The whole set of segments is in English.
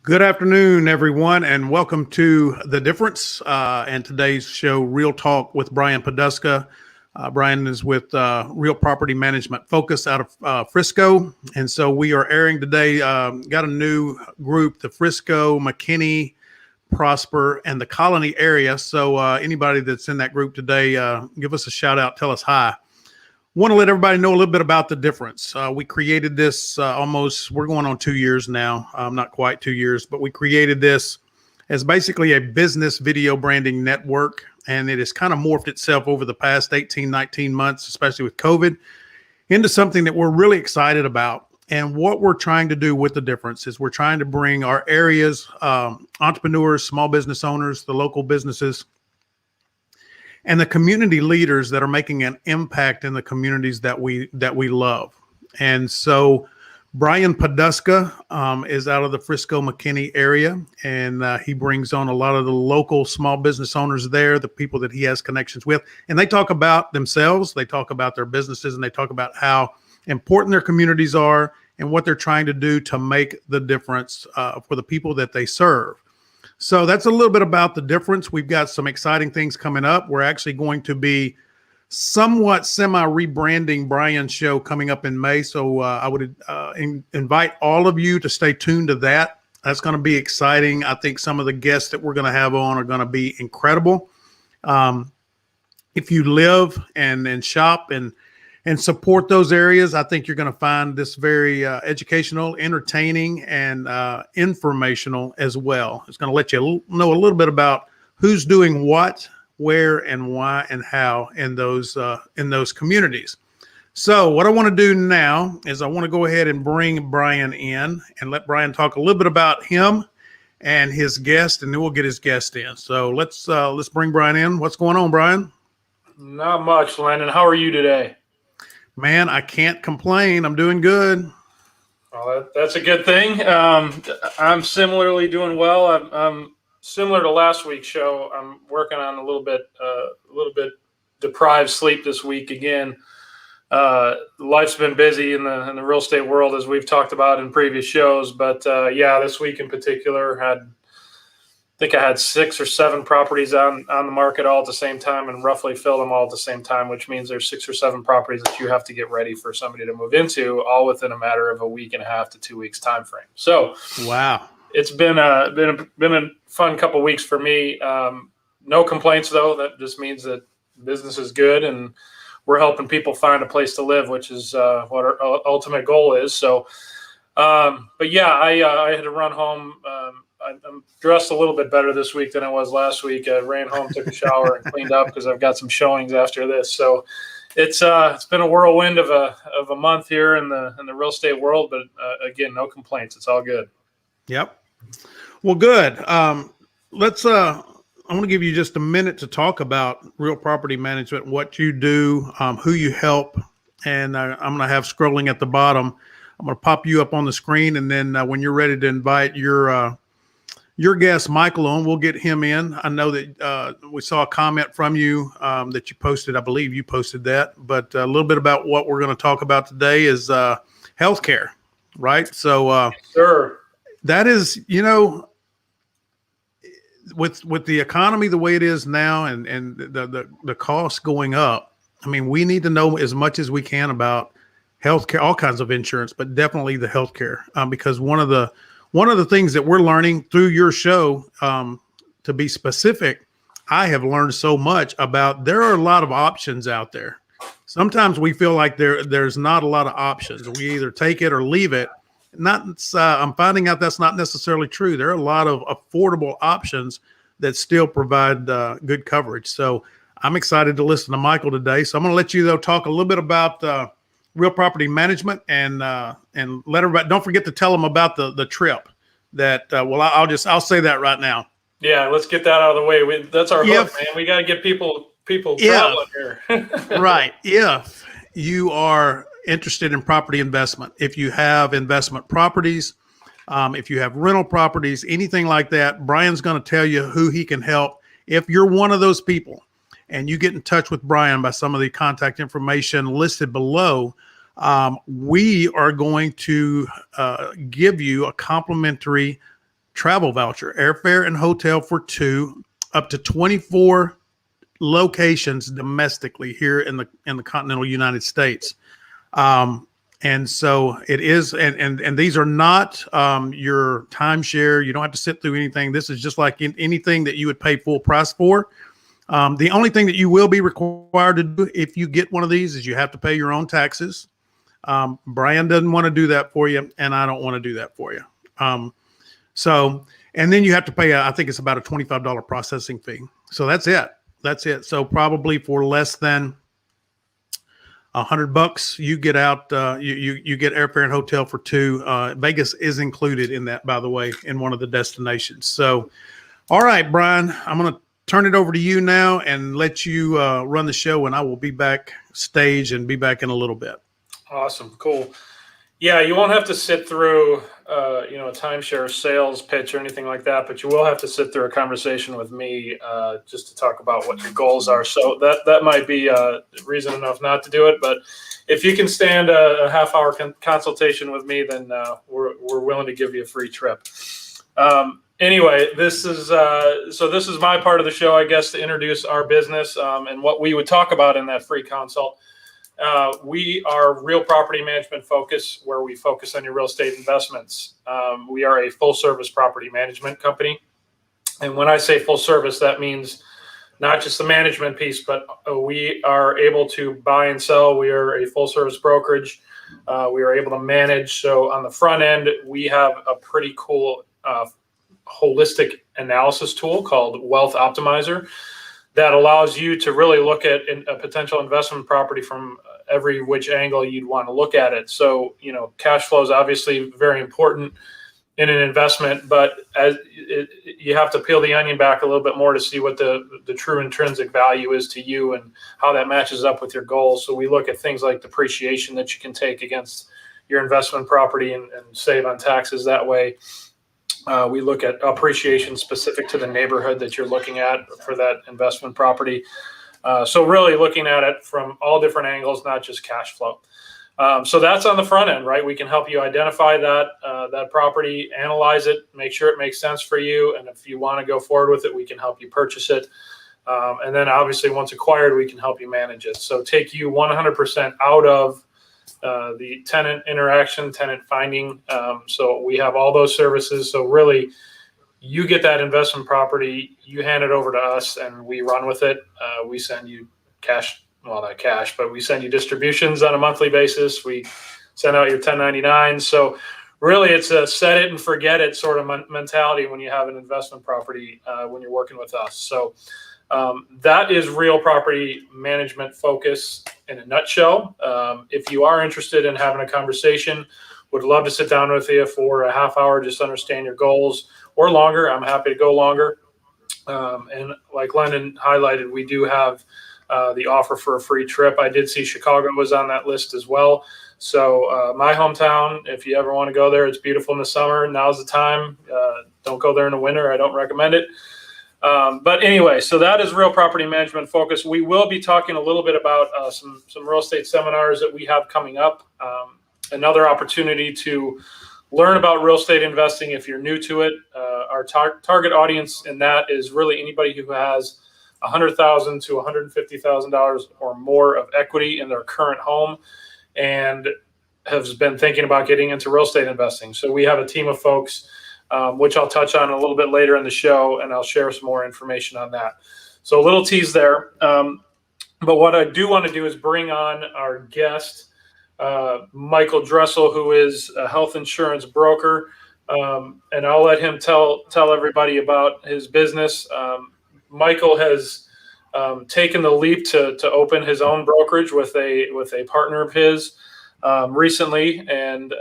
Good afternoon, everyone, and welcome to The Difference and today's show, Real Talk with Brian Poduska. Brian is with Real Property Management Focus out of Frisco. And so we are airing today, got a new group, the Frisco, McKinney, Prosper, and the Colony area. So anybody that's in that group today, give us a shout out, tell us hi. Want to let everybody know a little bit about The Difference. We created this we're going on 2 years now, not quite 2 years, but we created this as basically a business video branding network. And it has kind of morphed itself over the past 18, 19 months, especially with COVID, into something that we're really excited about. And what we're trying to do with The Difference is we're trying to bring our areas, entrepreneurs, small business owners, the local businesses, and the community leaders that are making an impact in the communities that we love. And so Brian Poduska is out of the Frisco McKinney area, and he brings on a lot of the local small business owners there, the people that he has connections with, and they talk about themselves, they talk about their businesses, and they talk about how important their communities are and what they're trying to do to make the difference for the people that they serve. So that's a little bit about The Difference. We've got some exciting things coming up. We're actually going to be somewhat semi-rebranding Brian's show coming up in May. So I would invite all of you to stay tuned to that. That's going to be exciting. I think some of the guests that we're going to have on are going to be incredible. If you live and shop and support those areas, I think you're going to find this very educational, entertaining, and informational as well. It's going to let you know a little bit about who's doing what, where, and why, and how in those communities. So what I want to do now is I want to go ahead and bring Brian in and let Brian talk a little bit about him and his guest, and then we'll get his guest in. So let's bring Brian in. What's going on, Brian? Not much, Landon. How are you today? Man, I can't complain. I'm doing good. Well, that's a good thing. I'm similarly doing well. I'm similar to last week's show. I'm working on a little bit deprived sleep this week again. Life's been busy in the real estate world, as we've talked about in previous shows. But this week in particular, I think I had 6 or 7 properties on the market all at the same time and roughly filled them all at the same time, which means there's 6 or 7 properties that you have to get ready for somebody to move into, all within a matter of a week and a half to 2 weeks time frame. So wow, it's been a fun couple of weeks for me. No complaints though. That just means that business is good and we're helping people find a place to live, which is what our ultimate goal is. So, I had to run home. I'm dressed a little bit better this week than I was last week. I ran home, took a shower, and cleaned up because I've got some showings after this. So it's been a whirlwind of a month here in the real estate world, but again, no complaints. It's all good. Yep. Well, good. I want to give you just a minute to talk about Real Property Management, what you do, who you help, and I'm going to have scrolling at the bottom. I'm going to pop you up on the screen, and then when you're ready to invite your guest, Michael, on, we'll get him in. I know that we saw a comment from you that you posted. I believe you posted that. But a little bit about what we're going to talk about today is healthcare, right? So sure. That is, with the economy the way it is now and the costs going up, I mean, we need to know as much as we can about healthcare, all kinds of insurance, but definitely the healthcare, because one of the things that we're learning through your show, to be specific, I have learned so much about there are a lot of options out there. Sometimes we feel like there's not a lot of options. We either take it or leave it. I'm finding out that's not necessarily true. There are a lot of affordable options that still provide good coverage. So I'm excited to listen to Michael today. So I'm going to let you, though, talk a little bit about Real Property Management and let everybody, don't forget to tell them about the trip that, I'll say that right now. Yeah. Let's get that out of the way. That's our hook, man. We got to get people traveling here. Right. If you are interested in property investment, if you have investment properties, if you have rental properties, anything like that, Brian's going to tell you who he can help. If you're one of those people and you get in touch with Brian by some of the contact information listed below, we are going to give you a complimentary travel voucher, airfare and hotel for two, up to 24 locations domestically here in the continental United States. And so it is, and these are not your timeshare. You don't have to sit through anything. This is just like anything that you would pay full price for. The only thing that you will be required to do if you get one of these is you have to pay your own taxes. Brian doesn't want to do that for you, and I don't want to do that for you. And then you have to pay, I think it's about a $25 processing fee. So that's it. That's it. So probably for less than $100, you get out. You get airfare and hotel for two. Vegas is included in that, by the way, in one of the destinations. So, all right, Brian, I'm going to turn it over to you now and let you run the show, and I will be backstage and be back in a little bit. Awesome, cool. Yeah, you won't have to sit through, a timeshare sales pitch or anything like that, but you will have to sit through a conversation with me just to talk about what your goals are. So that might be reason enough not to do it. But if you can stand a half-hour consultation with me, then we're willing to give you a free trip. Anyway, this is my part of the show, I guess, to introduce our business and what we would talk about in that free consult. We are real property management focus, where we focus on your real estate investments. We are a full service property management company. And when I say full service, that means not just the management piece, but we are able to buy and sell. We are a full service brokerage. We are able to manage. So on the front end, we have a pretty cool holistic analysis tool called Wealth Optimizer that allows you to really look at a potential investment property from every which angle you'd want to look at it. So, cash flow is obviously very important in an investment, but you have to peel the onion back a little bit more to see what the true intrinsic value is to you and how that matches up with your goals. So we look at things like depreciation that you can take against your investment property and save on taxes that way. We look at appreciation specific to the neighborhood that you're looking at for that investment property. So really looking at it from all different angles, not just cash flow. So that's on the front end, right? We can help you identify that property, analyze it, make sure it makes sense for you. And if you want to go forward with it, we can help you purchase it. And then obviously once acquired, we can help you manage it. So take you 100% out of the tenant interaction, tenant finding. So we have all those services. So really, you get that investment property, you hand it over to us, and we run with it. We send you cash, well, not cash, but we send you distributions on a monthly basis. We send out your 1099. So really, it's a set it and forget it sort of mentality when you have an investment property when you're working with us. So that is real property management focus in a nutshell. If you are interested in having a conversation, would love to sit down with you for a half hour, just understand your goals, or longer. I'm happy to go longer. And like Lennon highlighted, we do have the offer for a free trip. I did see Chicago was on that list as well. So my hometown, if you ever want to go there, it's beautiful in the summer. Now's the time. Don't go there in the winter. I don't recommend it. But anyway, so that is real property management focus. We will be talking a little bit about some real estate seminars that we have coming up. Another opportunity to learn about real estate investing if you're new to it. Our target audience in that is really anybody who has $100,000 to $150,000 or more of equity in their current home and has been thinking about getting into real estate investing. So we have a team of folks, which I'll touch on a little bit later in the show, and I'll share some more information on that. So a little tease there. But what I do want to do is bring on our guest, Michael Dressel, who is a health insurance broker. And I'll let him tell everybody about his business. Michael has taken the leap to open his own brokerage with a partner of his recently, and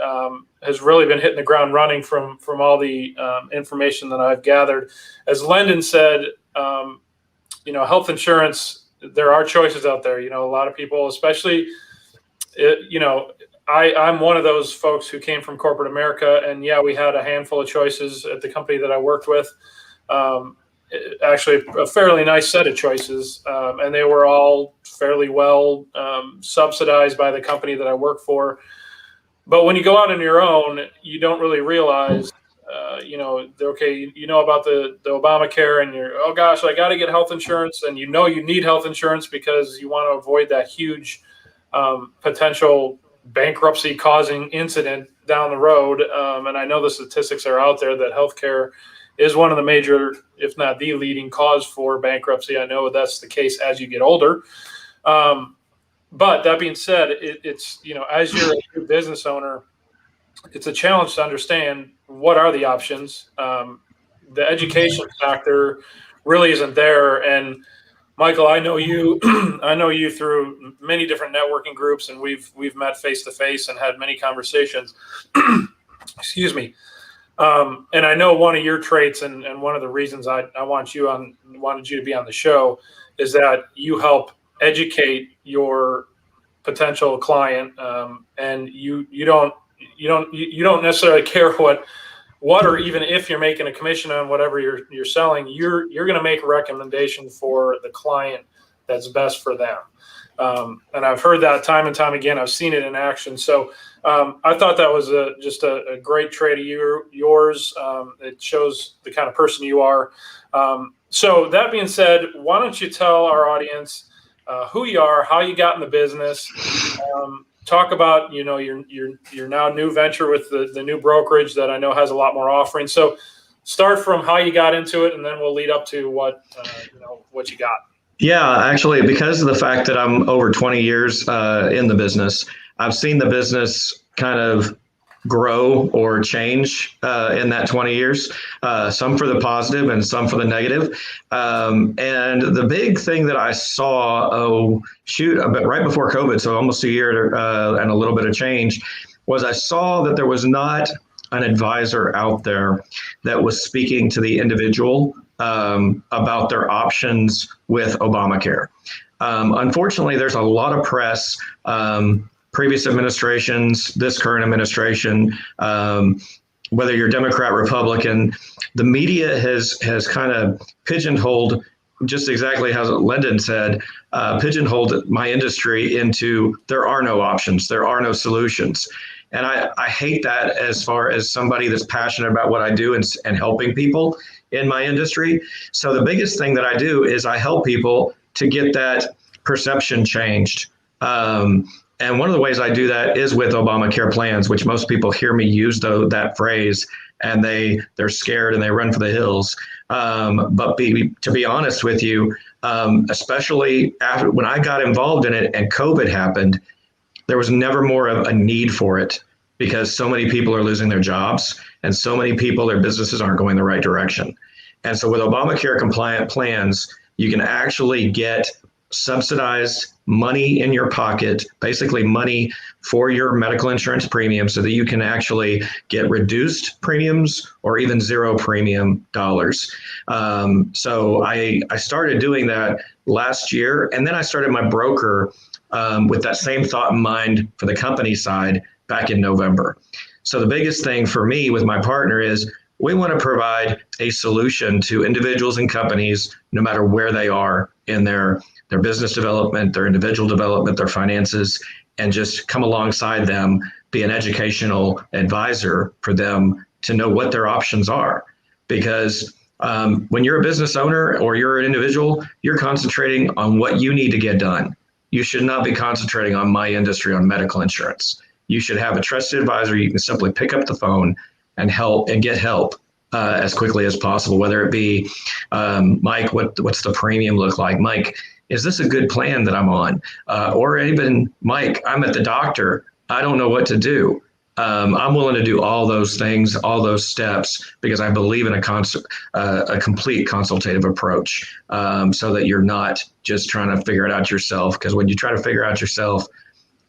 has really been hitting the ground running from all the information that I've gathered. As Lyndon said, health insurance, there are choices out there. A lot of people, especially, I'm one of those folks who came from corporate America, and yeah, we had a handful of choices at the company that I worked with. Actually, a fairly nice set of choices, and they were all fairly well subsidized by the company that I work for. But when you go out on your own, you don't really realize okay, you know about the Obamacare, and you're, oh gosh, I got to get health insurance, and you need health insurance because you want to avoid that huge potential bankruptcy causing incident down the road. And I know the statistics are out there that healthcare is one of the major, if not the leading cause for bankruptcy. I know that's the case as you get older. But that being said, it's, as you're a new business owner, it's a challenge to understand what are the options. The education factor really isn't there. And Michael, I know you, I know you through many different networking groups, and we've met face to face and had many conversations. Excuse me. And I know one of your traits, and one of the reasons I wanted you to be on the show, is that you help educate your potential client, and you don't necessarily care what or even if you're making a commission on whatever you're selling, you're going to make a recommendation for the client that's best for them. And I've heard that time and time again. I've seen it in action. So I thought that was just a great trait of yours. It shows the kind of person you are. So that being said, why don't you tell our audience who you are, how you got in the business, talk about, your now new venture with the new brokerage that I know has a lot more offerings. So start from how you got into it, and then we'll lead up to what you got. Yeah, actually, because of the fact that I'm over 20 years in the business, I've seen the business kind of grow or change in that 20 years, some for the positive and some for the negative. And the big thing that I saw, right before COVID, so almost a year and a little bit of change, was I saw that there was not an advisor out there that was speaking to the individual about their options with Obamacare. Unfortunately, there's a lot of press, previous administrations, this current administration, whether you're Democrat, Republican, the media has kind of pigeonholed, just exactly how Lyndon said, pigeonholed my industry into there are no options, there are no solutions. And I hate that as far as somebody that's passionate about what I do and helping people in my industry. So the biggest thing that I do is I help people to get that perception changed. And one of the ways I do that is with Obamacare plans, which most people hear me use that phrase, and they're scared and they run for the hills. But to be honest with you, especially when I got involved in it and COVID happened, there was never more of a need for it because so many people are losing their jobs and so many people, their businesses aren't going the right direction. And so with Obamacare compliant plans, you can actually get subsidized money in your pocket, basically money for your medical insurance premium so that you can actually get reduced premiums or even zero premium dollars. So I started doing that last year, and then I started my broker with that same thought in mind for the company side back in November. So the biggest thing for me with my partner is we want to provide a solution to individuals and companies, no matter where they are in their business development, their individual development, their finances, and just come alongside them, be an educational advisor for them to know what their options are. Because when you're a business owner or you're an individual, you're concentrating on what you need to get done. You should not be concentrating on my industry, on medical insurance. You should have a trusted advisor. You can simply pick up the phone and get help as quickly as possible, whether it be, Mike, what's the premium look like? Mike, is this a good plan that I'm on? Or even, Mike, I'm at the doctor. I don't know what to do. I'm willing to do all those things, all those steps, because I believe in a complete consultative approach, so that you're not just trying to figure it out yourself. Because when you try to figure out yourself,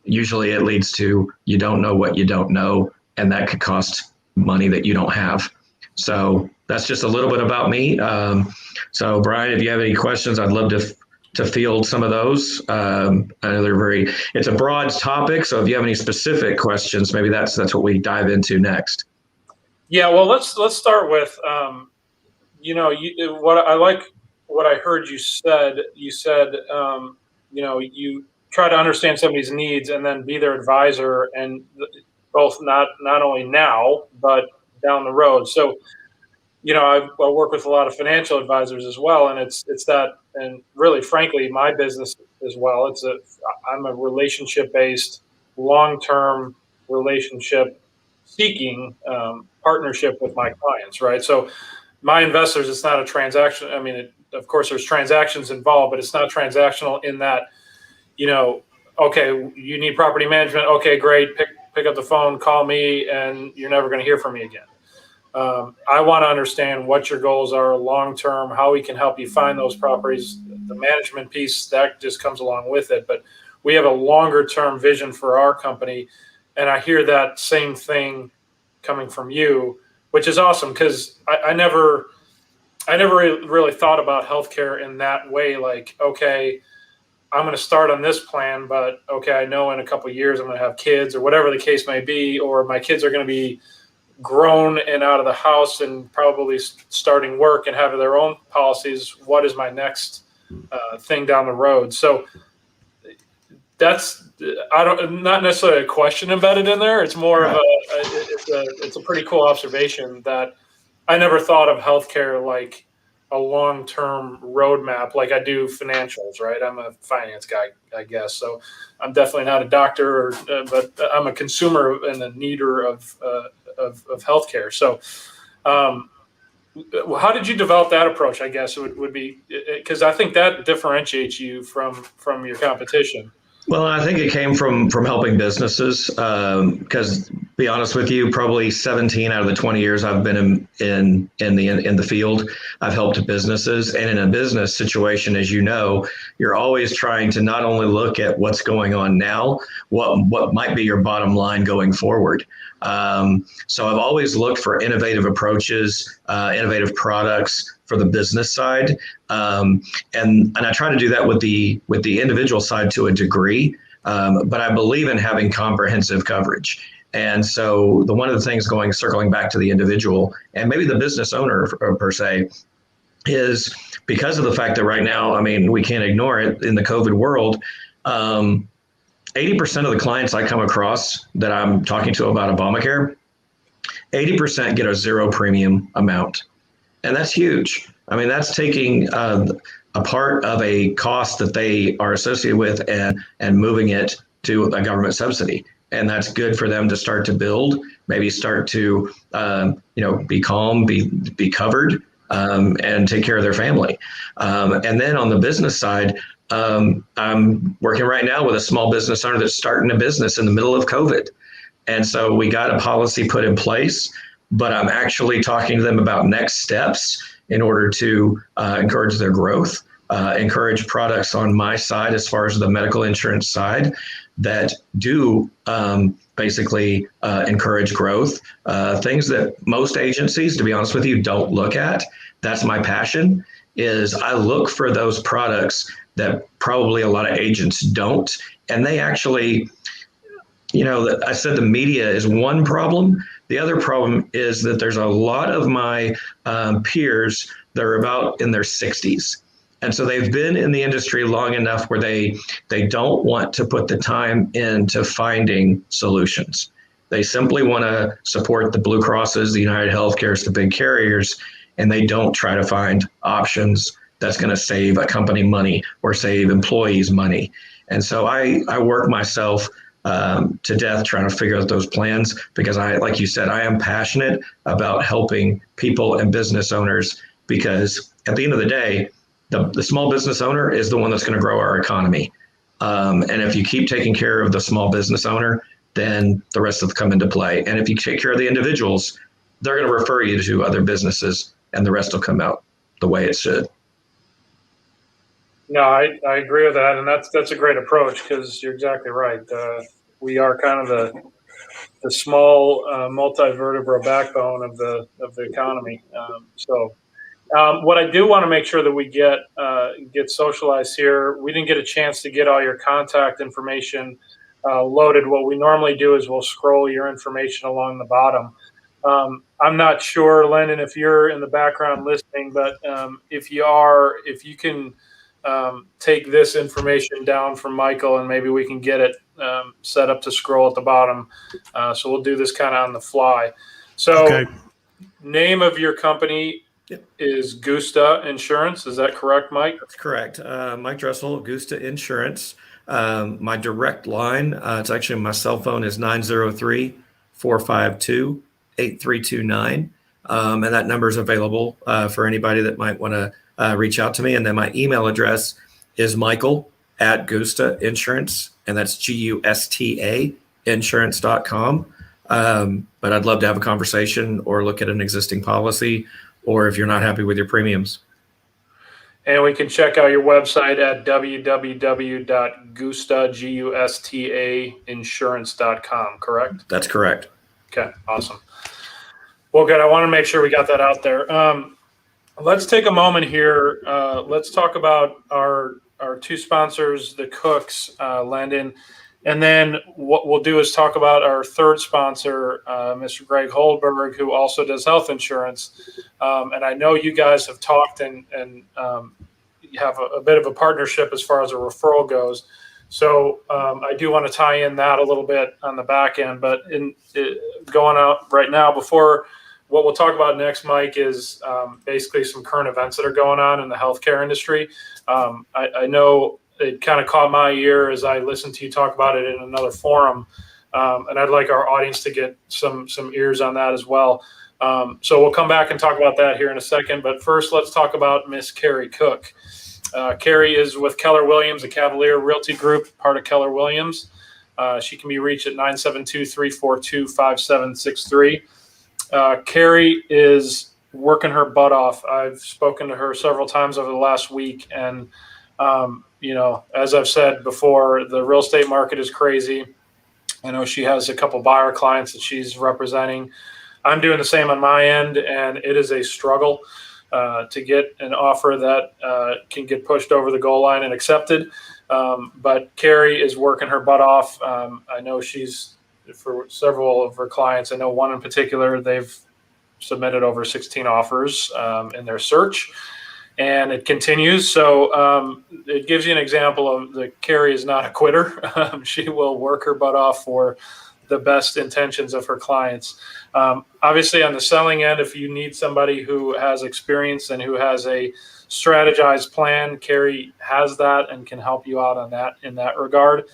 usually it leads to you don't know what you don't know, and that could cost money that you don't have. So that's just a little bit about me. So Brian, if you have any questions, I'd love to field some of those. I know it's a broad topic. So if you have any specific questions, maybe that's what we dive into next. Yeah, well, let's start with, what I heard you said. You said, you try to understand somebody's needs and then be their advisor, and both not only now, but down the road. So, I work with a lot of financial advisors as well, and it's that, and really, frankly, my business as well. I'm a relationship based, long term relationship seeking partnership with my clients, right? So my investors, it's not a transaction. I mean, of course, there's transactions involved, but it's not transactional in that, okay, you need property management. Okay, great. Pick up the phone, call me, and you're never going to hear from me again. I want to understand what your goals are long term, how we can help you find those properties. The management piece, that just comes along with it. But we have a longer term vision for our company. And I hear that same thing coming from you, which is awesome, because I never really thought about healthcare in that way. Like, okay, I'm going to start on this plan, but okay, I know in a couple of years I'm going to have kids, or whatever the case may be, or my kids are going to be grown and out of the house and probably starting work and having their own policies. What is my next thing down the road? So that's, not necessarily a question embedded in there. It's more of it's a pretty cool observation that I never thought of healthcare like a long-term roadmap like I do financials, right? I'm a finance guy, I guess. So I'm definitely not a doctor, but I'm a consumer and a needer of healthcare. So how did you develop that approach? I guess it would be, because I think that differentiates you from your competition. Well, I think it came from helping businesses, because be honest with you, probably 17 out of the 20 years I've been in the field, I've helped businesses. And in a business situation, as you know, you're always trying to not only look at what's going on now, what might be your bottom line going forward. So I've always looked for innovative approaches, innovative products for the business side, and I try to do that with the individual side to a degree. But I believe in having comprehensive coverage. And so one of the things circling back to the individual and maybe the business owner per se, is because of the fact that right now, I mean, we can't ignore it in the COVID world. 80% of the clients I come across that I'm talking to about Obamacare, 80% get a zero premium amount. And that's huge. I mean, that's taking a part of a cost that they are associated with and moving it to a government subsidy. And that's good for them to start to build, maybe start to, be calm, be covered, and take care of their family. And then on the business side, I'm working right now with a small business owner that's starting a business in the middle of COVID. And so we got a policy put in place, but I'm actually talking to them about next steps in order to encourage their growth, encourage products on my side as far as the medical insurance side that do basically encourage growth, things that most agencies, to be honest with you, don't look at. That's my passion, is I look for those products that probably a lot of agents don't. And they actually, I said the media is one problem. The other problem is that there's a lot of my peers that are about in their 60s. And so they've been in the industry long enough where they don't want to put the time into finding solutions. They simply want to support the Blue Crosses, the United Healthcares, the big carriers, and they don't try to find options that's going to save a company money or save employees money. And so I work myself to death trying to figure out those plans, because like you said, I am passionate about helping people and business owners, because at the end of the day, the small business owner is the one that's going to grow our economy. And if you keep taking care of the small business owner, then the rest will come into play. And if you take care of the individuals, they're going to refer you to other businesses, and the rest will come out the way it should. No, I agree with that, and that's a great approach, because you're exactly right. We are kind of the small multi-vertebra backbone of the economy. What I do want to make sure that we get socialized here, we didn't get a chance to get all your contact information loaded. What we normally do is we'll scroll your information along the bottom. I'm not sure, Landon, if you're in the background listening, but if you can take this information down from Michael, and maybe we can get it set up to scroll at the bottom. So we'll do this kind of on the fly. So. Okay. name of your company is Gusta Insurance. Is that correct, Mike? That's correct. Mike Dressel, Gusta Insurance. My direct line, it's actually my cell phone, is 903-452-8329. And that number is available for anybody that might want to reach out to me. And then my email address is Michael@Gusta Insurance, and that's GUSTA insurance.com. But I'd love to have a conversation or look at an existing policy, or if you're not happy with your premiums. And we can check out your website at www.gustainsurance.com, correct? That's correct. Okay, awesome. Well, good. I want to make sure we got that out there. Let's take a moment here. Let's talk about our two sponsors, the Cooks, Landon. And then what we'll do is talk about our third sponsor, Mr. Greg Holdberg, who also does health insurance. And I know you guys have talked and you have a bit of a partnership as far as a referral goes. So I do want to tie in that a little bit on the back end. But going out right now, before what we'll talk about next, Mike, is basically some current events that are going on in the healthcare industry. I know it kind of caught my ear as I listened to you talk about it in another forum. And I'd like our audience to get some ears on that as well. So we'll come back and talk about that here in a second. But first, let's talk about Miss Carrie Cook. Carrie is with Keller Williams, a Cavalier Realty Group, part of Keller Williams. She can be reached at 972-342-5763. Carrie is working her butt off. I've spoken to her several times over the last week, and as I've said before, the real estate market is crazy. I know she has a couple buyer clients that she's representing. I'm doing the same on my end, and it is a struggle to get an offer that can get pushed over the goal line and accepted. But Carrie is working her butt off. I know she's, for several of her clients, I know one in particular, they've submitted over 16 offers in their search, and it continues. So it gives you an example of that Carrie is not a quitter. She will work her butt off for the best intentions of her clients. Obviously, on the selling end, if you need somebody who has experience and who has a strategized plan, Carrie has that and can help you out on that in that regard.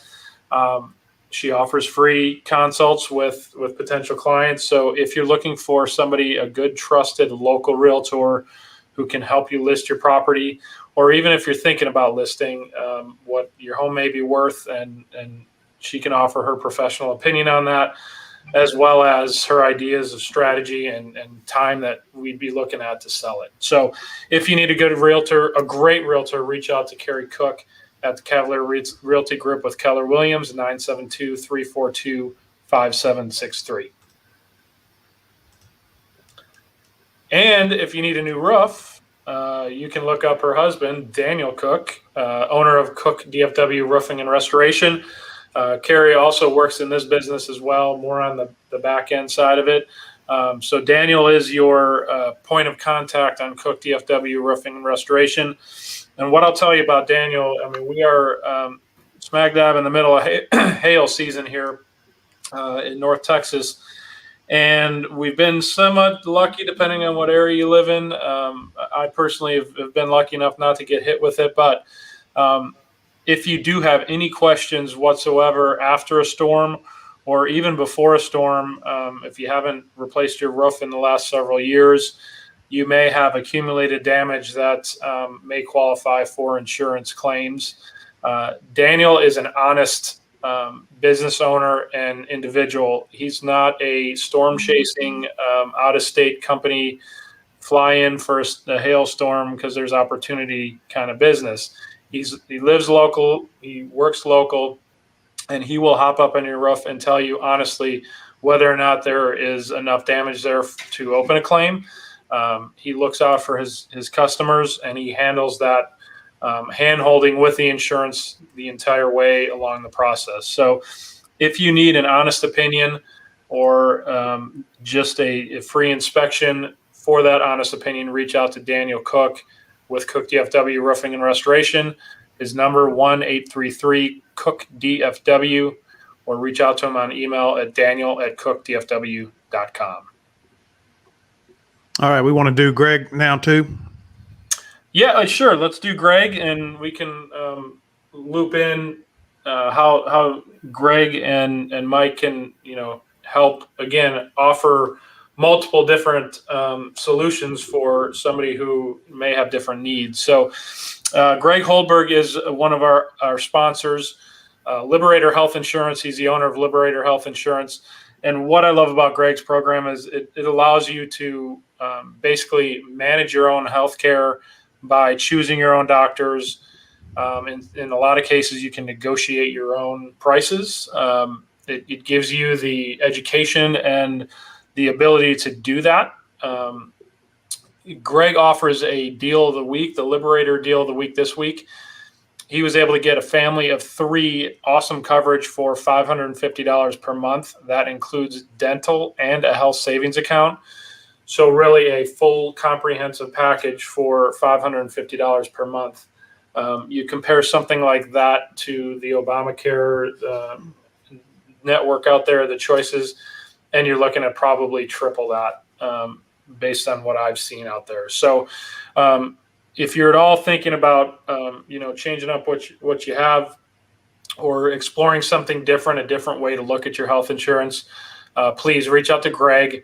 She offers free consults with potential clients. So if you're looking for somebody, a good, trusted local realtor who can help you list your property, or even if you're thinking about listing what your home may be worth, and she can offer her professional opinion on that, as well as her ideas of strategy and time that we'd be looking at to sell it. So if you need a good realtor, a great realtor, reach out to Carrie Cook at the Cavalier Realty Group with Keller Williams, 972-342-5763. And if you need a new roof, you can look up her husband, Daniel Cook, owner of Cook DFW Roofing and Restoration. Carrie also works in this business as well, more on the back end side of it. So Daniel is your point of contact on Cook DFW Roofing and Restoration. And what I'll tell you about Daniel, I mean, we are smack dab in the middle of hail season here in North Texas. And we've been somewhat lucky, depending on what area you live in. I personally have been lucky enough not to get hit with it. But if you do have any questions whatsoever after a storm or even before a storm, if you haven't replaced your roof in the last several years, you may have accumulated damage that may qualify for insurance claims. Daniel is an honest business owner and individual. He's not a storm chasing out-of-state company fly in for a hailstorm because there's opportunity kind of business. He lives local, he works local, and he will hop up on your roof and tell you honestly whether or not there is enough damage there to open a claim. He looks out for his customers, and he handles that hand-holding with the insurance the entire way along the process. So if you need an honest opinion or just a free inspection for that honest opinion, reach out to Daniel Cook with Cook DFW Roofing and Restoration. His number 1-833-COOK-DFW, or reach out to him on email at daniel@cookdfw.com. All right, we want to do Greg now too. Yeah, sure. Let's do Greg, and we can loop in how Greg and Mike can help again offer multiple different solutions for somebody who may have different needs. So Greg Holdberg is one of our sponsors, Liberator Health Insurance. He's the owner of Liberator Health Insurance. And what I love about Greg's program is it allows you to basically manage your own healthcare by choosing your own doctors. In a lot of cases, you can negotiate your own prices. It gives you the education and the ability to do that. Greg offers a deal of the week, the Liberator deal of the week this week. He was able to get a family of 3 awesome coverage for $550 per month. That includes dental and a health savings account. So really a full comprehensive package for $550 per month. You compare something like that to the Obamacare network out there, the choices, and you're looking at probably triple that based on what I've seen out there. So if you're at all thinking about, changing up what you have or exploring something different, a different way to look at your health insurance, please reach out to Greg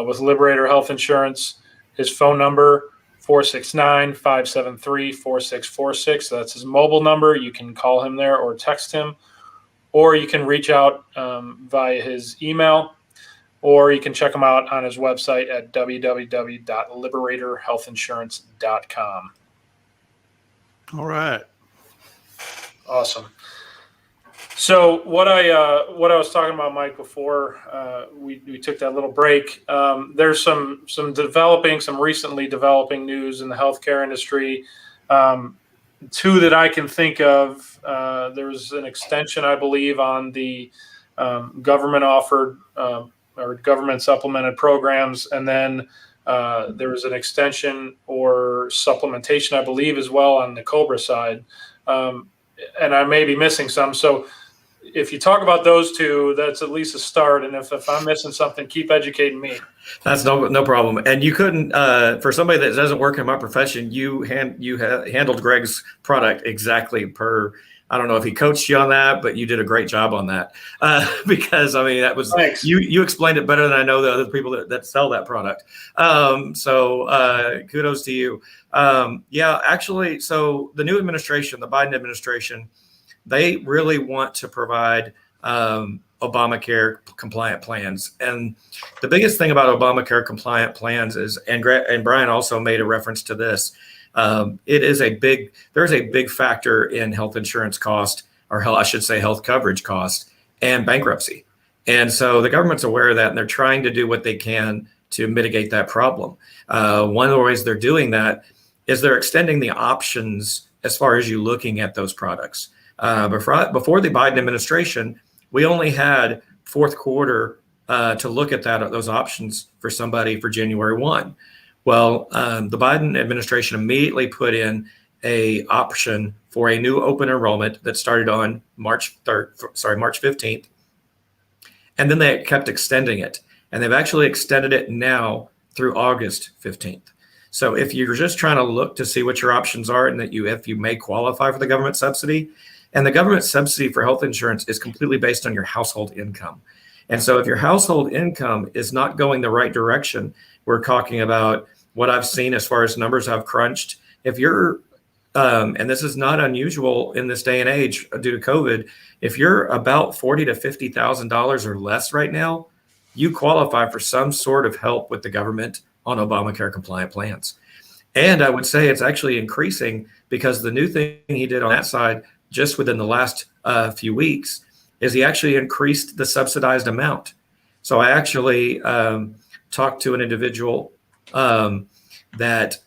with Liberator Health Insurance. His phone number, 469-573-4646. That's his mobile number. You can call him there or text him, or you can reach out via his email, or you can check him out on his website at www.liberatorhealthinsurance.com. All right. Awesome. So what I was talking about, Mike, before we took that little break, there's some recently developing news in the healthcare industry. 2 that I can think of. There's an extension, I believe, on the government offered or government supplemented programs, and then there was an extension or supplementation, I believe, as well on the Cobra side. And I may be missing some. So if you talk about those 2, that's at least a start. And if I'm missing something, keep educating me. That's no problem. And you couldn't, for somebody that doesn't work in my profession, you handled Greg's product exactly per. I don't know if he coached you on that, but you did a great job on that because that was Thanks. You explained it better than I know the other people that sell that product. So kudos to you. Actually, so the new administration, the Biden administration, they really want to provide Obamacare compliant plans. And the biggest thing about Obamacare compliant plans is, and Brian also made a reference to this, there's a big factor in health insurance cost, or I should say health coverage cost, and bankruptcy. And so the government's aware of that, and they're trying to do what they can to mitigate that problem. One of the ways they're doing that is they're extending the options as far as you looking at those products. Before the Biden administration, we only had fourth quarter to look at those options for somebody for January 1. Well, the Biden administration immediately put in a option for a new open enrollment that started on March 15th. And then they kept extending it. And they've actually extended it now through August 15th. So if you're just trying to look to see what your options are and that if you may qualify for the government subsidy, and the government subsidy for health insurance is completely based on your household income. And so if your household income is not going the right direction, we're talking about what I've seen as far as numbers I've crunched. If you're, and this is not unusual in this day and age due to COVID, if you're about $40,000 to $50,000 or less right now, you qualify for some sort of help with the government on Obamacare compliant plans. And I would say it's actually increasing because the new thing he did on that side just within the last few weeks is he actually increased the subsidized amount. So I actually talked to an individual that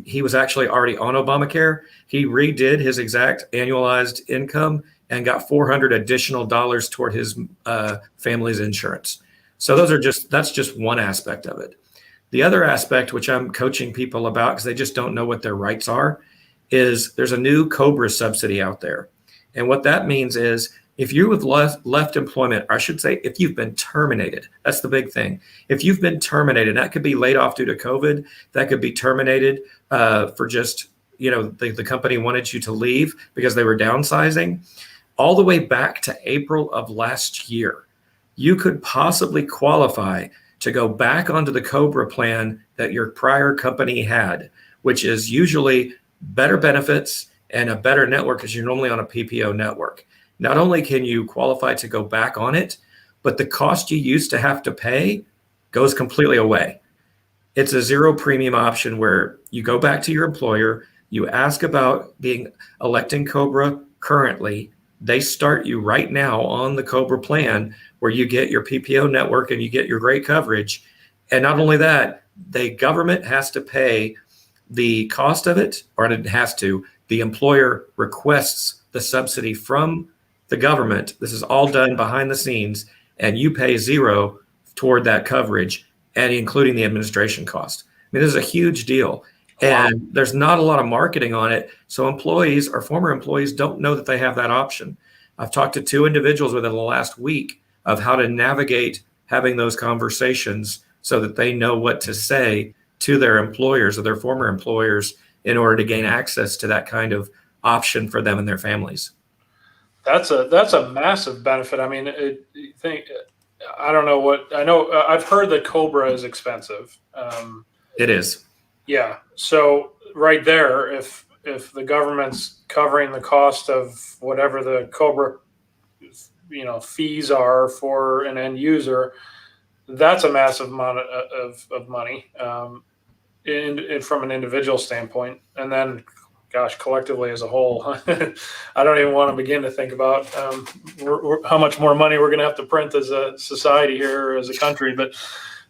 he was actually already on Obamacare. He redid his exact annualized income and got $400 additional toward his family's insurance. So that's just one aspect of it. The other aspect, which I'm coaching people about because they just don't know what their rights are, is there's a new Cobra subsidy out there. And what that means is If you have left employment, or I should say, if you've been terminated, that's the big thing. If you've been terminated, that could be laid off due to COVID. That could be terminated for just, the company wanted you to leave because they were downsizing. All the way back to April of last year, you could possibly qualify to go back onto the Cobra plan that your prior company had, which is usually better benefits and a better network because you're normally on a PPO network. Not only can you qualify to go back on it, but the cost you used to have to pay goes completely away. It's a zero premium option where you go back to your employer, you ask about electing Cobra currently. They start you right now on the Cobra plan where you get your PPO network and you get your great coverage. And not only that, the government has to pay the cost of it, or it has to. The employer requests the subsidy from the government. This is all done behind the scenes, and you pay zero toward that coverage, and including the administration cost. I mean, this is a huge deal. And there's not a lot of marketing on it. So employees or former employees don't know that they have that option. I've talked to 2 individuals within the last week of how to navigate having those conversations so that they know what to say to their employers or their former employers in order to gain access to that kind of option for them and their families. That's a massive benefit. I mean, I don't know I know I've heard that Cobra is expensive. It is. Yeah. So right there, if the government's covering the cost of whatever the Cobra, fees are for an end user, that's a massive amount of money, from an individual standpoint. And then, gosh, collectively as a whole, I don't even want to begin to think about how much more money we're going to have to print as a society here, as a country. But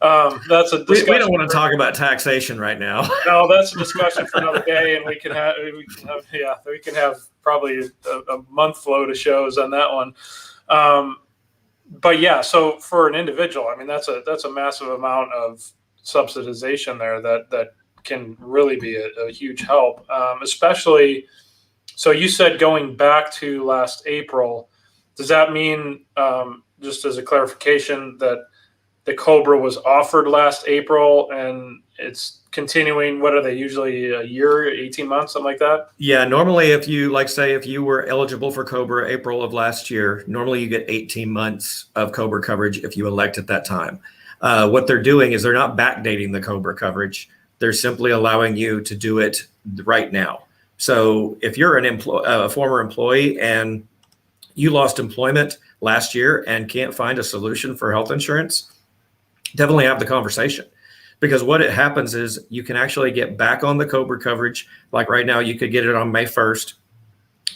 that's a discussion. We don't want to talk about taxation right now. No, that's a discussion for another day, and we can have probably a month load of shows on that one. But yeah, so for an individual, I mean, that's a massive amount of subsidization there that can really be a huge help, especially. So you said going back to last April, does that mean, just as a clarification, that the Cobra was offered last April and it's continuing? What are they usually, a year, 18 months, something like that? Yeah, normally if you if you were eligible for Cobra April of last year, normally you get 18 months of Cobra coverage if you elect at that time. What they're doing is they're not backdating the Cobra coverage. They're simply allowing you to do it right now. So if you're a former employee and you lost employment last year and can't find a solution for health insurance, definitely have the conversation. Because what it happens is you can actually get back on the Cobra coverage. Like right now, you could get it on May 1st.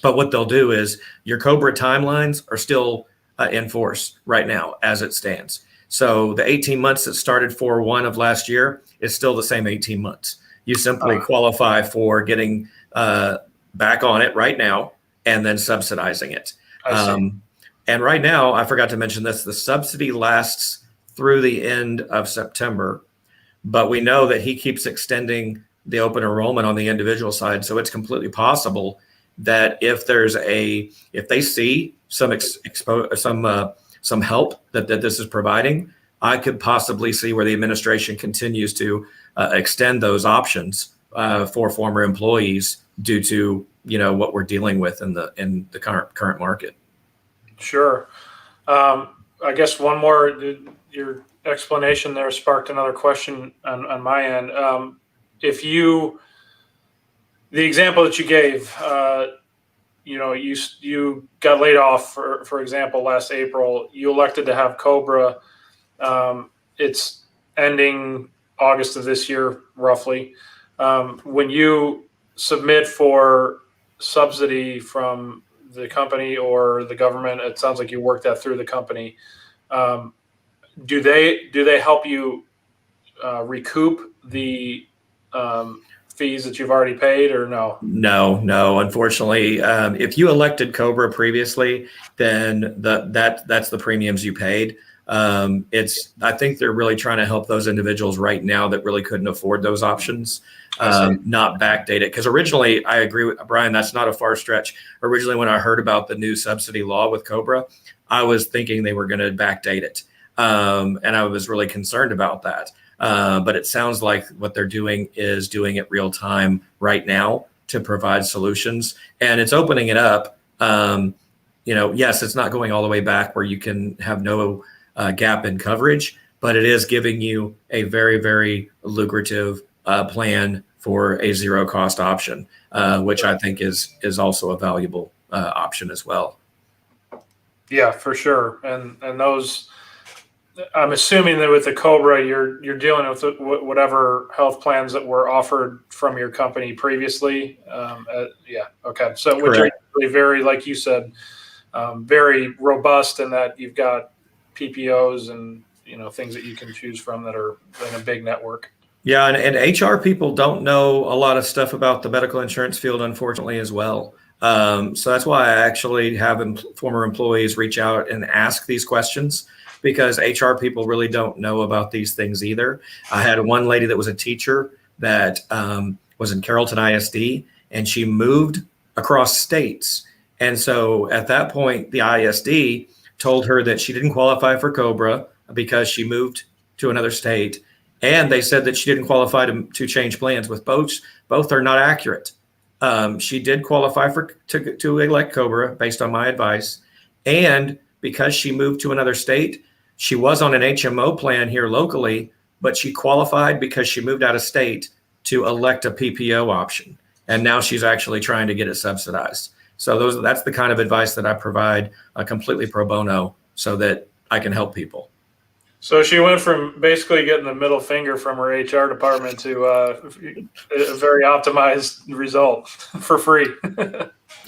But what they'll do is your Cobra timelines are still in force right now as it stands. So the 18 months that started 4/1 of last year is still the same 18 months. You simply qualify for getting back on it right now and then subsidizing it. And right now, I forgot to mention this, the subsidy lasts through the end of September, but we know that he keeps extending the open enrollment on the individual side. So it's completely possible that if they see some help that this is providing, I could possibly see where the administration continues to extend those options for former employees due to what we're dealing with in the current market. Sure. I guess one more. Your explanation there sparked another question on my end. The example that you gave, you got laid off, for example, last April. You elected to have Cobra. It's ending August of this year, roughly. When you submit for subsidy from the company or the government, it sounds like you worked that through the company. Do they help you recoup the fees that you've already paid, or no? No. Unfortunately, if you elected Cobra previously, then that's the premiums you paid. I think they're really trying to help those individuals right now that really couldn't afford those options, not backdate it. Because originally, I agree with Brian, that's not a far stretch. Originally, when I heard about the new subsidy law with Cobra, I was thinking they were going to backdate it. And I was really concerned about that. But it sounds like what they're doing is doing it real time right now to provide solutions. And it's opening it up. Yes, it's not going all the way back where you can have no gap in coverage, but it is giving you a very, very lucrative plan for a zero cost option, which I think is also a valuable option as well. Yeah, for sure. And those, I'm assuming that with the Cobra, you're dealing with whatever health plans that were offered from your company previously. Yeah. Okay. So which are really very, like you said, very robust in that you've got PPOs and things that you can choose from that are in a big network. Yeah, and HR people don't know a lot of stuff about the medical insurance field, unfortunately, as well. So that's why I actually have former employees reach out and ask these questions, because HR people really don't know about these things either. I had one lady that was a teacher that was in Carrollton ISD, and she moved across states. And so at that point, the ISD told her that she didn't qualify for Cobra because she moved to another state. And they said that she didn't qualify to change plans. With both are not accurate. She did qualify to elect Cobra based on my advice. And because she moved to another state, she was on an HMO plan here locally, but she qualified because she moved out of state to elect a PPO option. And now she's actually trying to get it subsidized. So that's the kind of advice that I provide completely pro bono so that I can help people. So she went from basically getting the middle finger from her HR department to a very optimized result for free.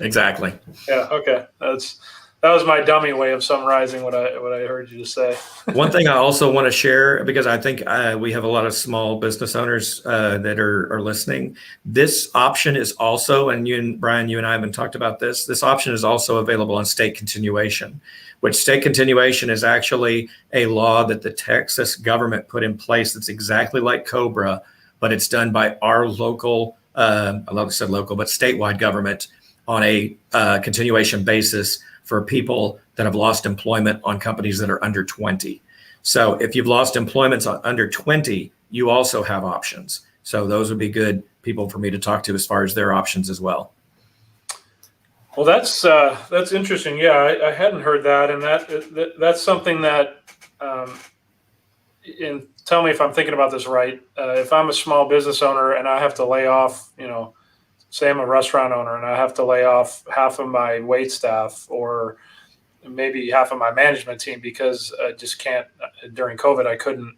Exactly. Yeah. Okay. That was my dummy way of summarizing what I heard you just say. One thing I also want to share, because I think we have a lot of small business owners that are listening. This option is also, and Brian, you and I haven't talked about this. This option is also available on state continuation, which state continuation is actually a law that the Texas government put in place. That's exactly like Cobra, but it's done by our local, I love to say local, but statewide government on a continuation basis for people that have lost employment on companies that are under 20. So if you've lost employment under 20, you also have options. So those would be good people for me to talk to as far as their options as well. Well, that's interesting. Yeah, I hadn't heard that, and that's something that. And tell me if I'm thinking about this right. If I'm a small business owner and I have to lay off, say I'm a restaurant owner and I have to lay off half of my wait staff or maybe half of my management team because I just can't. During COVID, I couldn't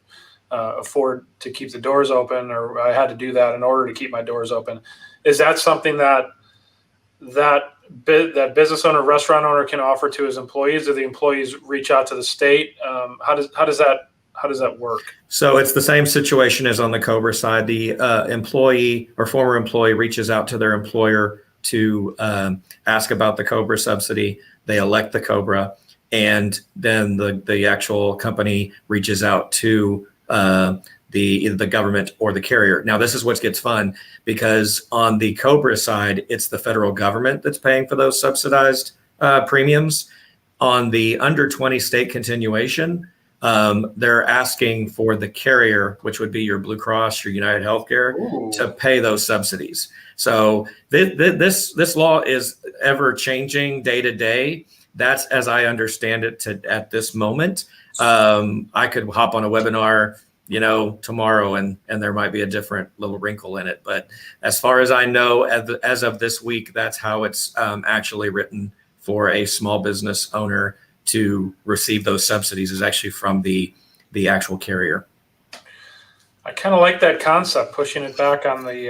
afford to keep the doors open, or I had to do that in order to keep my doors open. Is that something that business owner, restaurant owner can offer to his employees? Do the employees reach out to the state? How does that work? So it's the same situation as on the Cobra side. The employee or former employee reaches out to their employer to ask about the Cobra subsidy. They elect the Cobra, and then the actual company reaches out to either the government or the carrier. Now, this is what gets fun, because on the Cobra side, it's the federal government that's paying for those subsidized premiums. On the under 20 state continuation, they're asking for the carrier, which would be your Blue Cross, your United Healthcare, to pay those subsidies. So this law is ever changing day to day. That's as I understand it at this moment. I could hop on a webinar, tomorrow, and there might be a different little wrinkle in it. But as far as I know, as of this week, that's how it's actually written for a small business owner to receive those subsidies, is actually from the actual carrier. I kind of like that concept, pushing it back on the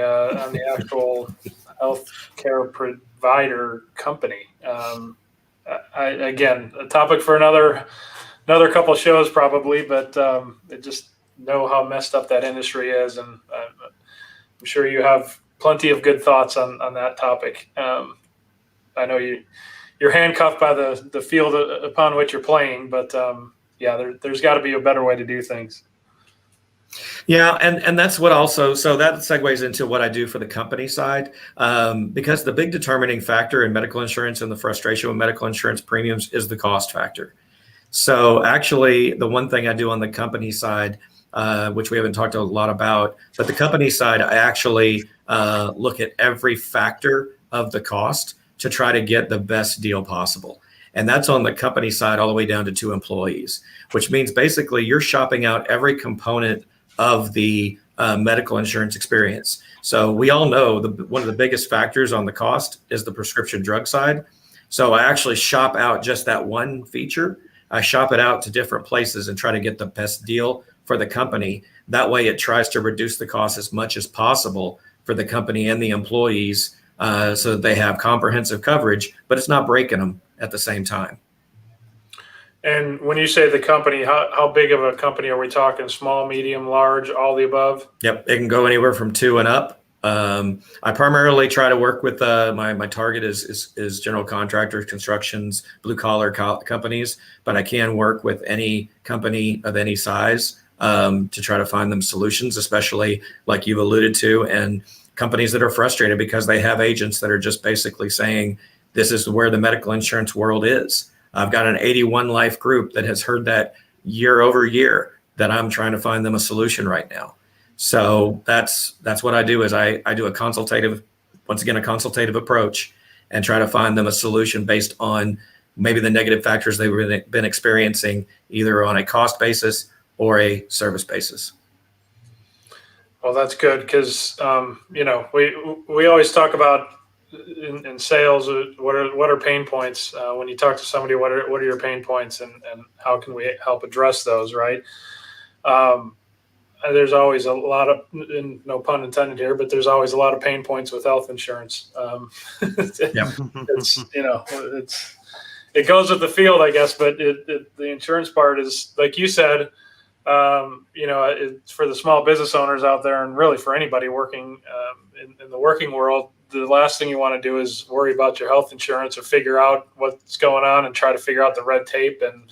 actual healthcare provider company. Again, a topic for another couple of shows probably, but it just know how messed up that industry is, and I'm sure you have plenty of good thoughts on that topic. I know you're handcuffed by the field upon which you're playing, but yeah, there's got to be a better way to do things. Yeah, and that's what also, so that segues into what I do for the company side, because the big determining factor in medical insurance and the frustration with medical insurance premiums is the cost factor. So actually, the one thing I do on the company side, which we haven't talked a lot about, but the company side, I actually look at every factor of the cost to try to get the best deal possible. And that's on the company side all the way down to 2 employees, which means basically you're shopping out every component of the medical insurance experience. So we all know one of the biggest factors on the cost is the prescription drug side. So I actually shop out just that one feature. I shop it out to different places and try to get the best deal for the company. That way it tries to reduce the cost as much as possible for the company and the employees, so that they have comprehensive coverage, but it's not breaking them at the same time. And when you say the company, how big of a company are we talking? Small, medium, large, all the above? Yep, it can go anywhere from 2 and up. I primarily try to work with my target is general contractors, constructions, blue collar companies, but I can work with any company of any size to try to find them solutions, especially like you've alluded to, and companies that are frustrated because they have agents that are just basically saying, this is where the medical insurance world is. I've got an 81 life group that has heard that year over year that I'm trying to find them a solution right now. So that's what I do is I do a consultative approach and try to find them a solution based on maybe the negative factors they've been experiencing either on a cost basis or a service basis. Well, that's good because, we always talk about in sales, what are pain points? When you talk to somebody, what are your pain points and how can we help address those, right? There's always a lot of, and no pun intended here, but there's always a lot of pain points with health insurance. It goes with the field, I guess, but the insurance part is, like you said, it's for the small business owners out there and really for anybody working in the working world. The last thing you want to do is worry about your health insurance or figure out what's going on and try to figure out the red tape and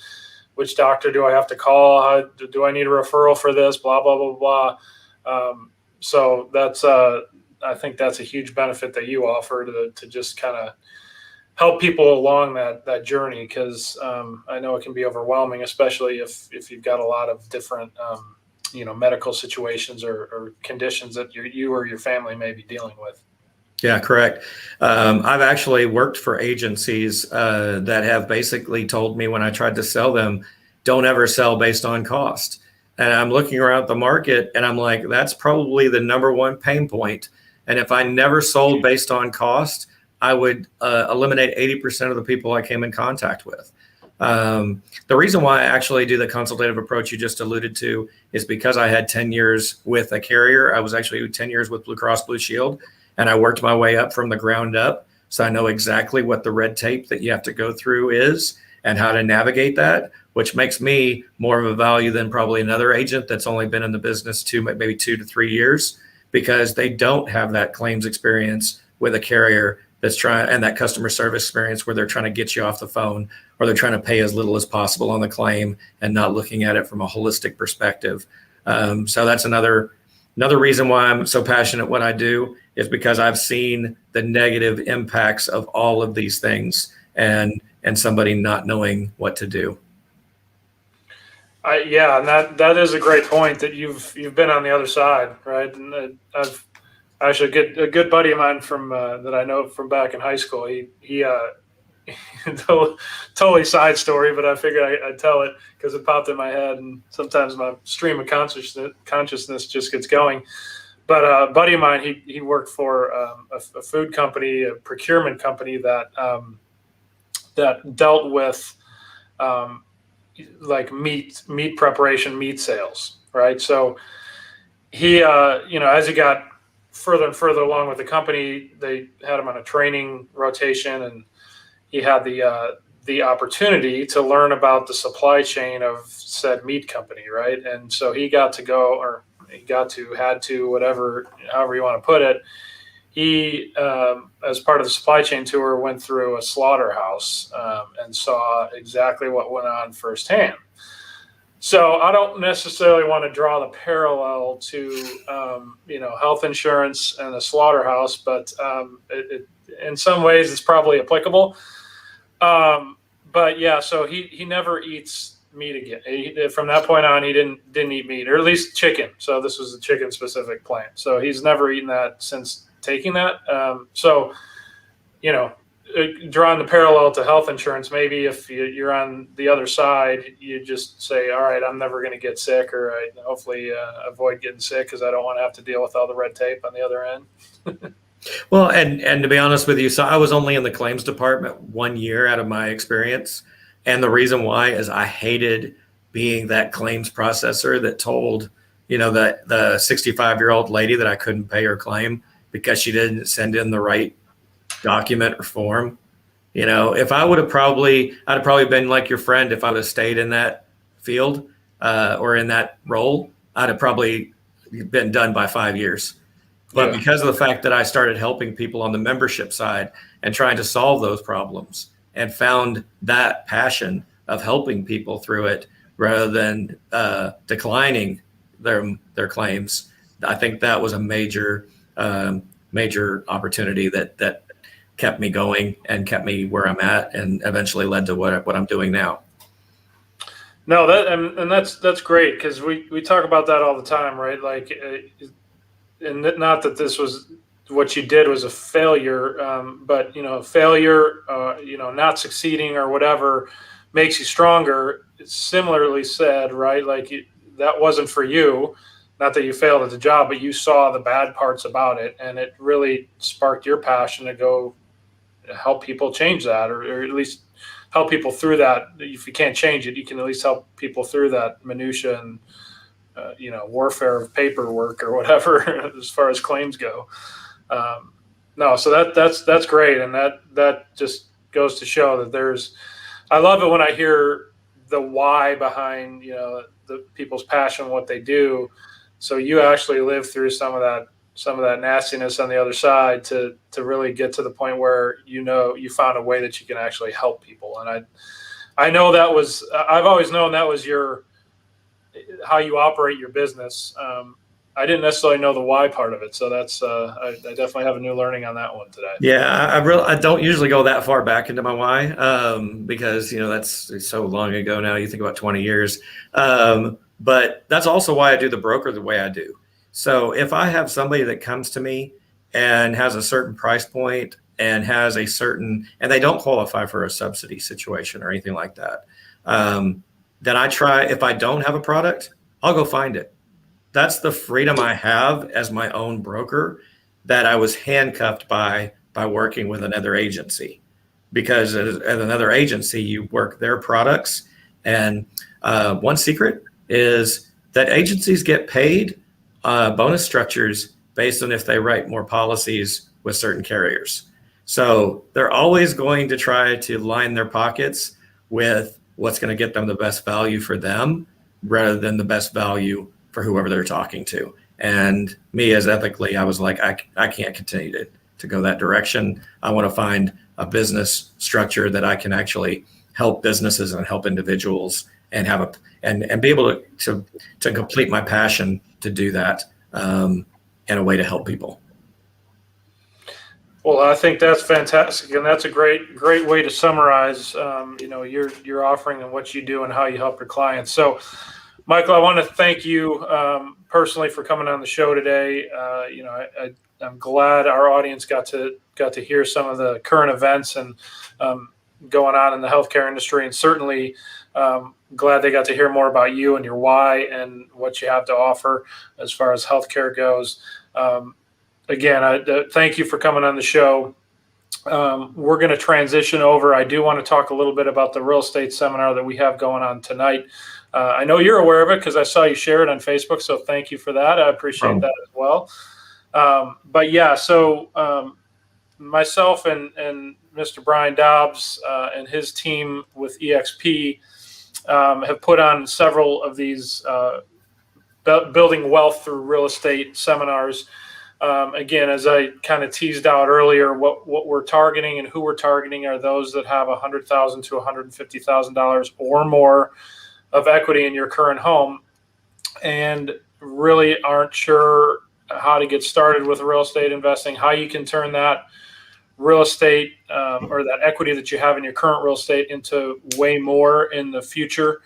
which doctor do I have to call? How, do I need a referral for this? Blah, blah, blah, blah. So that's, I think that's a huge benefit that you offer to just kind of help people along that journey. Cause I know it can be overwhelming, especially if you've got a lot of different, medical situations or conditions that you or your family may be dealing with. Yeah, correct. I've actually worked for agencies that have basically told me when I tried to sell them, don't ever sell based on cost. And I'm looking around the market and I'm like, that's probably the number one pain point. And if I never sold based on cost, I would eliminate 80% of the people I came in contact with. The reason why I actually do the consultative approach you just alluded to is because I had 10 years with a carrier. I was actually 10 years with Blue Cross Blue Shield. And I worked my way up from the ground up. So I know exactly what the red tape that you have to go through is and how to navigate that, which makes me more of a value than probably another agent that's only been in the business maybe 2 to 3 years, because they don't have that claims experience with a carrier that's trying, and that customer service experience where they're trying to get you off the phone or they're trying to pay as little as possible on the claim and not looking at it from a holistic perspective. So that's another reason why I'm so passionate what I do, is because I've seen the negative impacts of all of these things and somebody not knowing what to do. And that is a great point that you've been on the other side, right? And I've actually a good buddy of mine from that I know from back in high school. He totally side story, but I figured I'd tell it because it popped in my head, and sometimes my stream of consciousness just gets going. But a buddy of mine, he worked for a food company, a procurement company that dealt with like meat preparation, meat sales, right? So he, as he got further and further along with the company, they had him on a training rotation, and he had the opportunity to learn about the supply chain of said meat company, right? And so he got to go, or had to, whatever, however you want to put it. He, as part of the supply chain tour, went through a slaughterhouse and saw exactly what went on firsthand. So I don't necessarily want to draw the parallel to, health insurance and a slaughterhouse, but in some ways it's probably applicable. But yeah, so he never eats meat again. From that point on, he didn't eat meat, or at least chicken. So this was a chicken specific plan. So he's never eaten that since taking that. Drawing the parallel to health insurance, maybe if you're on the other side, you just say, all right, I'm never going to get sick, or I hopefully avoid getting sick because I don't want to have to deal with all the red tape on the other end. Well, and to be honest with you, so I was only in the claims department 1 year out of my experience. And the reason why is I hated being that claims processor that told, the 65-year-old lady that I couldn't pay her claim because she didn't send in the right document or form. If I would have I'd have probably been like your friend. If I would have stayed in that field or in that role, I'd have probably been done by 5 years. But because of the fact that I started helping people on the membership side and trying to solve those problems and found that passion of helping people through it rather than declining their claims, I think that was a major opportunity that kept me going and kept me where I'm at, and eventually led to what I'm doing now. No, that's great, because we talk about that all the time, right? Like, and not that this was what you did was a failure, but failure, not succeeding or whatever makes you stronger. It's similarly said, right? Like, that wasn't for you. Not that you failed at the job, but you saw the bad parts about it, and it really sparked your passion to go help people change that, or at least help people through that. If you can't change it, you can at least help people through that minutia and warfare of paperwork or whatever as far as claims go. So that's great, and that just goes to show that I love it when I hear the why behind the people's passion, what they do. So you actually live through some of that nastiness on the other side to really get to the point where you found a way that you can actually help people. And I've always known that was how you operate your business. I didn't necessarily know the why part of it, so that's I definitely have a new learning on that one today. Yeah, I don't usually go that far back into my why, because that's so long ago now. You think about 20 years, but that's also why I do the broker the way I do. So if I have somebody that comes to me and has a certain price point and and they don't qualify for a subsidy situation or anything like that, then I try. If I don't have a product, I'll go find it. That's the freedom I have as my own broker that I was handcuffed by working with another agency, because as another agency, you work their products. And one secret is that agencies get paid bonus structures based on if they write more policies with certain carriers. So they're always going to try to line their pockets with what's going to get them the best value for them rather than the best value for whoever they're talking to. And me, as ethically, I was like, I can't continue to go that direction. I want to find a business structure that I can actually help businesses and help individuals and have and be able to complete my passion to do that in a way to help people. Well, I think that's fantastic, and that's a great way to summarize, your offering and what you do and how you help your clients. So, Michael, I want to thank you personally for coming on the show today. I'm glad our audience got to hear some of the current events and going on in the healthcare industry, and certainly glad they got to hear more about you and your why and what you have to offer as far as healthcare goes. Again, I thank you for coming on the show. We're going to transition over. I do want to talk a little bit about the real estate seminar that we have going on tonight. I know you're aware of it because I saw you share it on Facebook, so thank you for that. I appreciate that as well. But yeah, so myself and Mr. Brian Dobbs and his team with EXP have put on several of these building wealth through real estate seminars. Again, as I kind of teased out earlier, what we're targeting and who we're targeting are those that have $100,000 to $150,000 or more of equity in your current home and really aren't sure how to get started with real estate investing, how you can turn that real estate or that equity that you have in your current real estate into way more in the future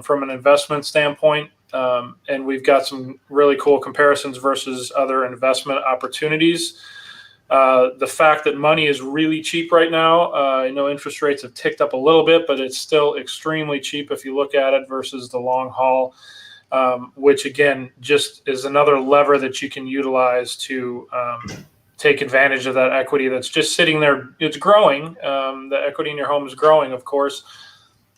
from an investment standpoint. And we've got some really cool comparisons versus other investment opportunities. The fact that money is really cheap right now. I know interest rates have ticked up a little bit, but it's still extremely cheap if you look at it versus the long haul, which again, just is another lever that you can utilize to take advantage of that equity that's just sitting there. It's growing. The equity in your home is growing, of course.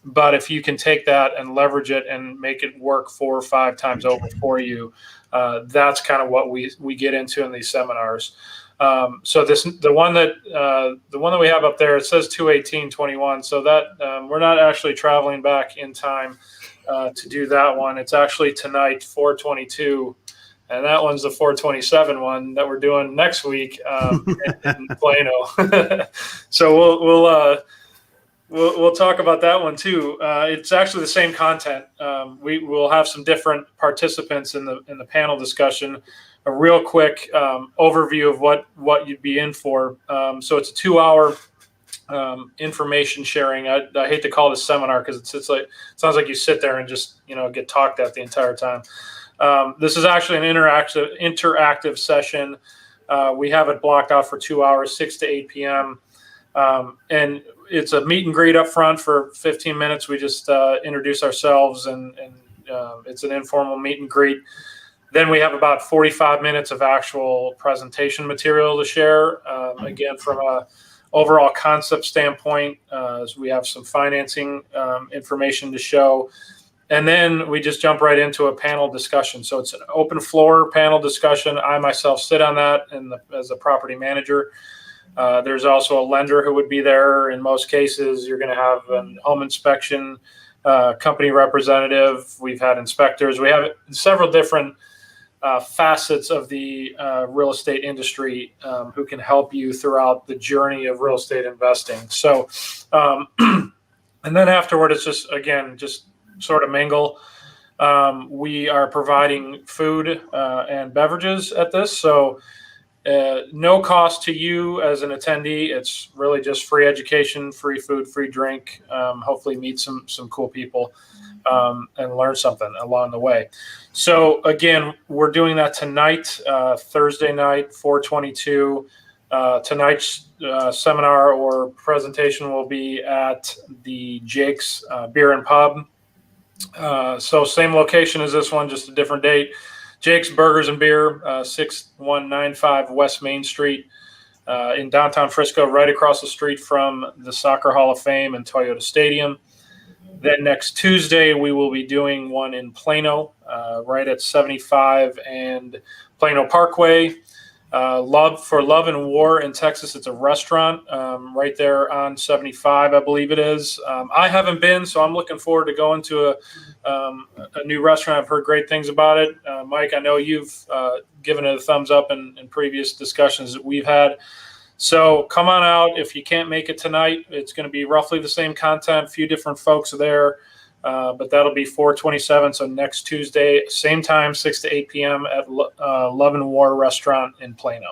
But if you can take that and leverage it and make it work 4 or 5 times over for you, that's kind of what we get into in these seminars. So the one that we have up there, it says 2/18/21. So that we're not actually traveling back in time to do that one. It's actually tonight, 4/22. And that one's the 4/27 one that we're doing next week in Plano. So we'll talk about that one too. It's actually the same content. We will have some different participants in the panel discussion. A real quick overview of what you'd be in for. So it's a 2-hour information sharing. I hate to call it a seminar because it sounds like you sit there and just get talked at the entire time. This is actually an interactive session. We have it blocked out for 2 hours, 6 to 8 p.m. And it's a meet and greet up front for 15 minutes. We just introduce ourselves and it's an informal meet and greet. Then we have about 45 minutes of actual presentation material to share. Again, from a overall concept standpoint, as we have some financing information to show. And then we just jump right into a panel discussion. So it's an open floor panel discussion. I myself sit on that as a property manager. There's also a lender who would be there. In most cases, you're going to have a home inspection company representative. We've had inspectors. We have several different facets of the real estate industry who can help you throughout the journey of real estate investing. So, and then afterward, it's just sort of mingle. We are providing food and beverages at this. So no cost to you as an attendee. It's really just free education, free food, free drink, hopefully meet some cool people and learn something along the way. So again, we're doing that tonight, Thursday night, 4/22. Tonight's seminar or presentation will be at the Jake's Beer and Pub. So same location as this one, just a different date. Jake's Burgers and Beer, 6195 West Main Street in downtown Frisco, right across the street from the Soccer Hall of Fame and Toyota Stadium. Then next Tuesday, we will be doing one in Plano, right at 75 and Plano Parkway. Love and War in Texas. It's a restaurant right there on 75, I believe it is. I haven't been, so I'm looking forward to going to a new restaurant. I've heard great things about it. Mike, I know you've given it a thumbs up in previous discussions that we've had. So come on out. If you can't make it tonight, it's going to be roughly the same content, a few different folks there. But that'll be 4/27. So next Tuesday, same time, 6 to 8 p.m. at Love and War Restaurant in Plano.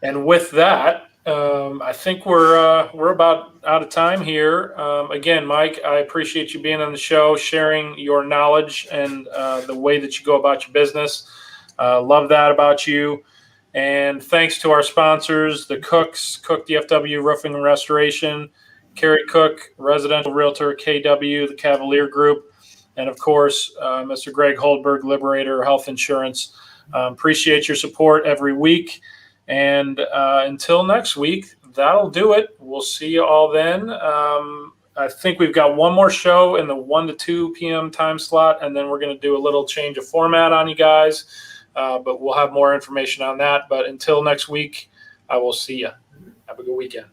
And with that, I think we're about out of time here. Again, Mike, I appreciate you being on the show, sharing your knowledge and the way that you go about your business. Love that about you. And thanks to our sponsors, the Cooks, Cook DFW Roofing and Restoration, Carrie Cook, Residential Realtor, KW, the Cavalier Group, and of course, Mr. Greg Holdberg, Liberator Health Insurance. Appreciate your support every week. And until next week, that'll do it. We'll see you all then. I think we've got one more show in the 1 to 2 p.m. time slot, and then we're going to do a little change of format on you guys. But we'll have more information on that. But until next week, I will see you. Have a good weekend.